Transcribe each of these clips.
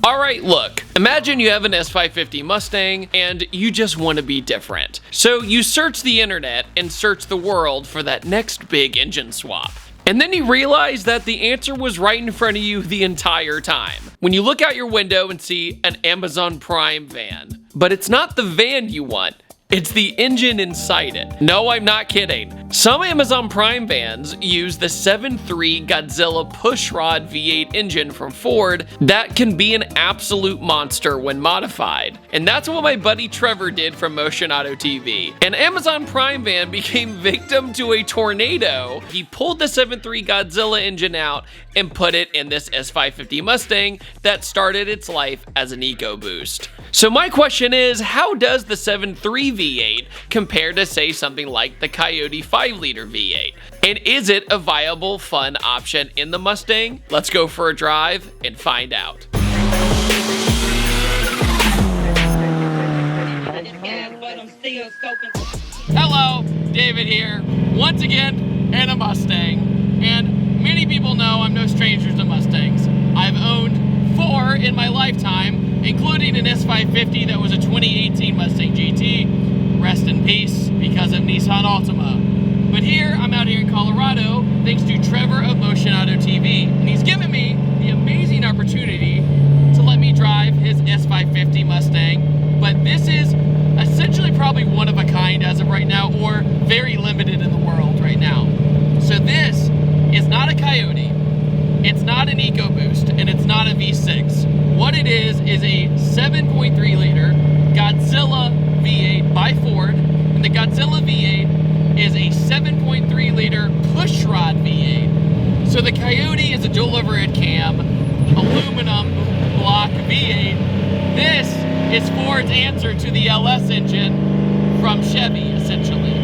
Alright, look, imagine you have an S550 Mustang and you just want to be different. So you search the internet and search the world for that next big engine swap. And then you realize that the answer was right in front of you the entire time. When you look out your window and see an Amazon Prime van. But it's not the van you want. It's the engine inside it. No, I'm not kidding. Some Amazon Prime vans use the 7.3 Godzilla pushrod V8 engine from Ford that can be an absolute monster when modified. And that's what my buddy Trevor did from Motion Auto TV. An Amazon Prime van became victim to a tornado. He pulled the 7.3 Godzilla engine out and put it in this S550 Mustang that started its life as an EcoBoost. So my question is, how does the 7.3 V8 compare to, say, something like the Coyote 5-liter V8? And is it a viable, fun option in the Mustang? Let's go for a drive and find out. Hello, David here, once again in a Mustang. And many people know I'm no stranger to Mustangs. I've owned 4 in my lifetime, including an S550 that was a 2018 Mustang GT. Rest in peace because of Nissan Altima. But here, I'm out here in Colorado thanks to Trevor of Motion Auto TV. And he's given me the amazing opportunity to let me drive his S550 Mustang. But this is essentially probably one of a kind as of right now, or very limited in the world right now. So this is not a Coyote, it's not an EcoBoost, and it's not a V6. What it is a 7.3 liter Godzilla V8 by Ford, and the Godzilla V8 is a 7.3 liter pushrod V8. So the Coyote is a dual overhead cam, aluminum block V8. This is Ford's answer to the LS engine from Chevy, essentially.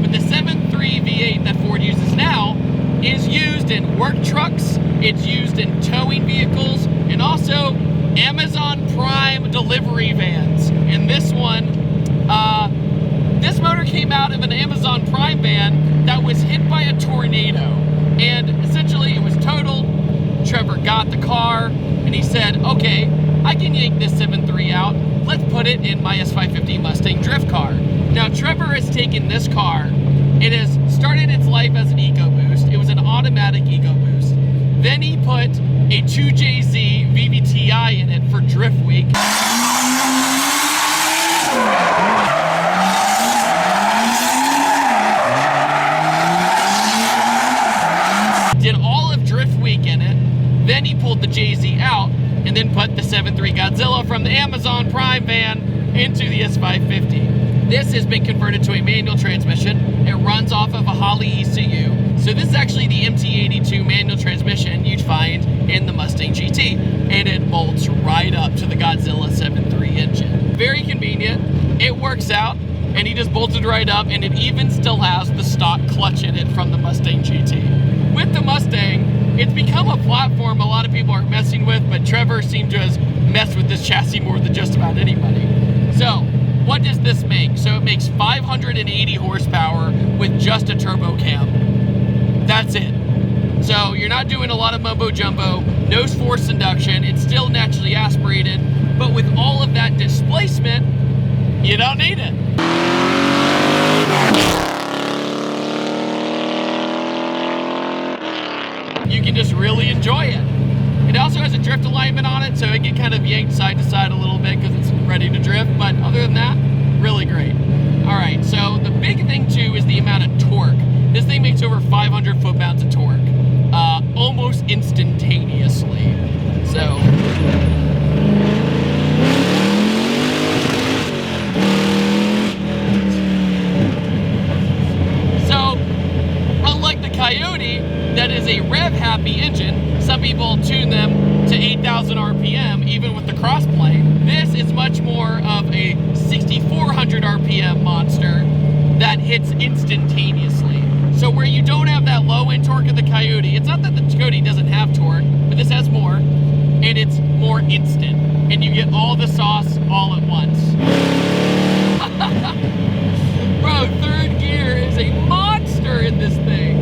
But the 7.3 V8 that Ford uses now is used in work trucks, it's used in towing vehicles, and also Amazon Prime delivery vans. And this one, this motor came out of an Amazon Prime van that was hit by a tornado. And essentially it was totaled. Trevor got the car and he said, okay, I can yank this 7.3 out. Let's put it in my S550 Mustang drift car. Now Trevor has taken this car. It has started its life as an EcoBoost. It was an automatic EcoBoost. Then he put a 2JZ VVTi in it for Drift Week. Did all of Drift Week in it. Then he pulled the JZ out and then put the 7.3 Godzilla from the Amazon Prime van into the S550. This has been converted to a manual transmission. It runs off of a Holley ECU. So this is actually the MT82 manual transmission you'd find in the Mustang GT. And it bolts right up to the Godzilla 7.3 engine. Very convenient. It works out. And he just bolted right up, and it even still has the stock clutch in it from the Mustang GT. With the Mustang, it's become a platform a lot of people are messing with, but Trevor seemed to have messed with this chassis more than just about anybody. So, what does this make? So it makes 580 horsepower with just a turbo cam. That's it. So you're not doing a lot of mumbo jumbo, no forced induction, it's still naturally aspirated, but with all of that displacement, you don't need it. You can just really enjoy it. It also has a drift alignment on it, so it can kind of yank side to side a little bit because it's ready to drift, but other than that, really great. Alright, so the big thing too is the amount of torque. This thing makes over 500 foot-pounds of torque, almost instantaneously. So unlike the Coyote, that is a rev-happy engine. Some people tune them to 8,000 RPM, even with the crossplane. This is much more of a 6,400 RPM monster that hits instantaneously. So where you don't have that low-end torque of the Coyote, it's not that the Coyote doesn't have torque, but this has more, and it's more instant. And you get all the sauce all at once. Bro, third gear is a monster in this thing.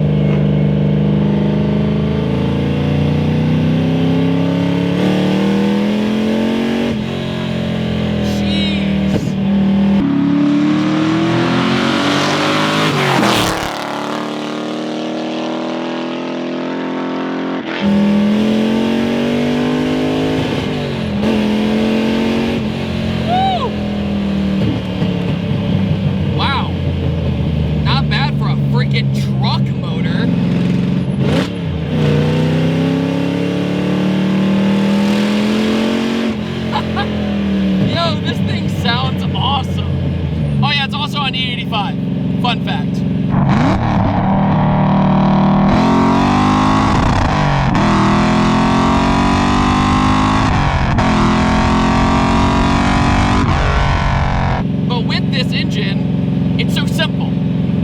sounds awesome. Oh yeah, it's also on E85. Fun fact. But with this engine, it's so simple,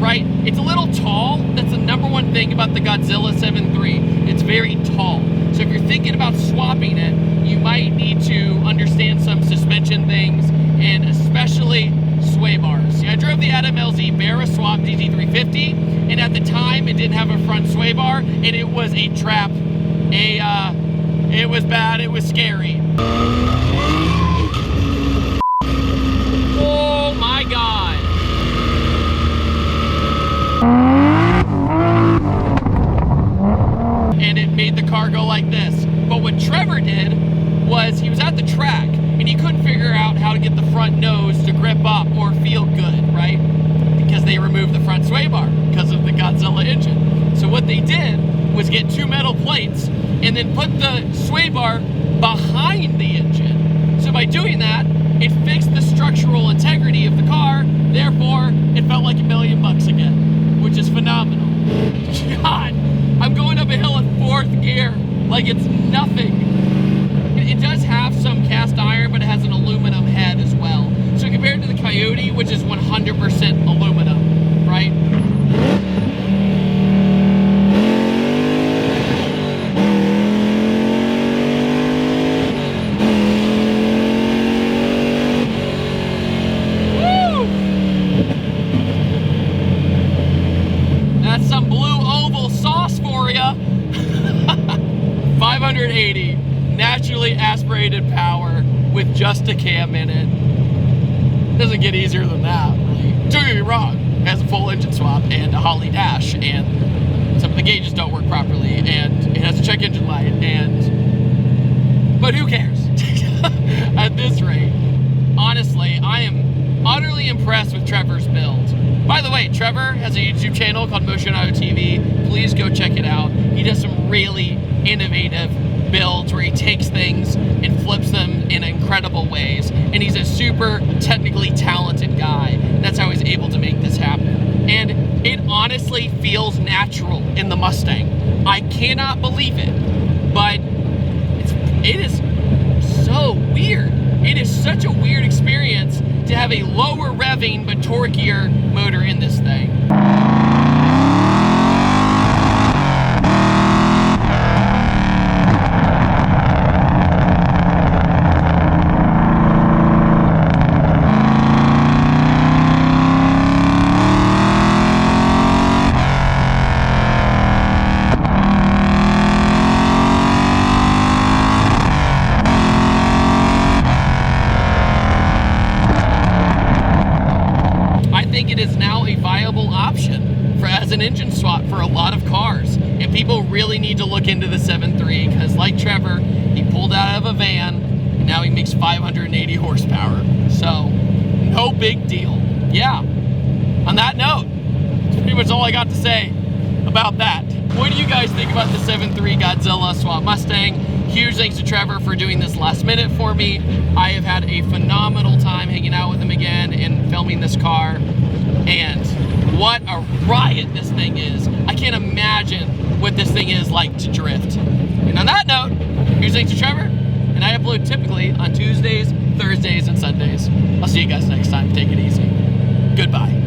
right? It's a little tall. That's the number one thing about the Godzilla 7.3. It's very tall. So if you're thinking about swapping it, you might need to understand some suspension things, and especially sway bars. See, I drove the Adam LZ Barra Swap DT350, and at the time it didn't have a front sway bar, and it was a trap. It was bad, it was scary. Oh my God. And it made the car go like this. But what Trevor did was he was at the track and he couldn't figure out how to get the front nose to grip up or feel good, right? Because they removed the front sway bar because of the Godzilla engine. So what they did was get two metal plates and then put the sway bar behind the engine. So by doing that, it fixed the structural integrity of the car, therefore it felt like $1 million again, which is phenomenal. God, I'm going up a hill in 4th gear like it's nothing. It does have some cast iron, but it has an aluminum head as well. So compared to the Coyote, which is 100% aluminum, right? Woo! That's some blue oval sauce for ya. 580 naturally aspirated power with just a cam in it. Doesn't get easier than that, really. Don't get me wrong, it has a full engine swap and a Holly dash, and some of the gauges don't work properly, and it has a check engine light, but who cares? At this rate, honestly, I am utterly impressed with Trevor's build. By the way, Trevor has a YouTube channel called Motion Auto TV. Please go check it out. He does some really innovative builds where he takes things and flips them in incredible ways, and he's a super technically talented guy. That's how he's able to make this happen, and it honestly feels natural in the Mustang. I cannot believe it, but it is so weird. It is such a weird experience to have a lower revving but torquier motor in this thing. It is now a viable option as an engine swap for a lot of cars, and people really need to look into the 7.3 because, like Trevor, he pulled out of a van and now he makes 580 horsepower. So no big deal. Yeah, on that note, that's pretty much all I got to say about that. What do you guys think about the 7.3 Godzilla swap Mustang? Huge thanks to Trevor for doing this last minute for me. I have had a phenomenal time hanging out with him again and filming this car. And what a riot this thing is. I can't imagine what this thing is like to drift. And on that note, huge thanks to Trevor. And I upload typically on Tuesdays, Thursdays, and Sundays. I'll see you guys next time. Take it easy. Goodbye.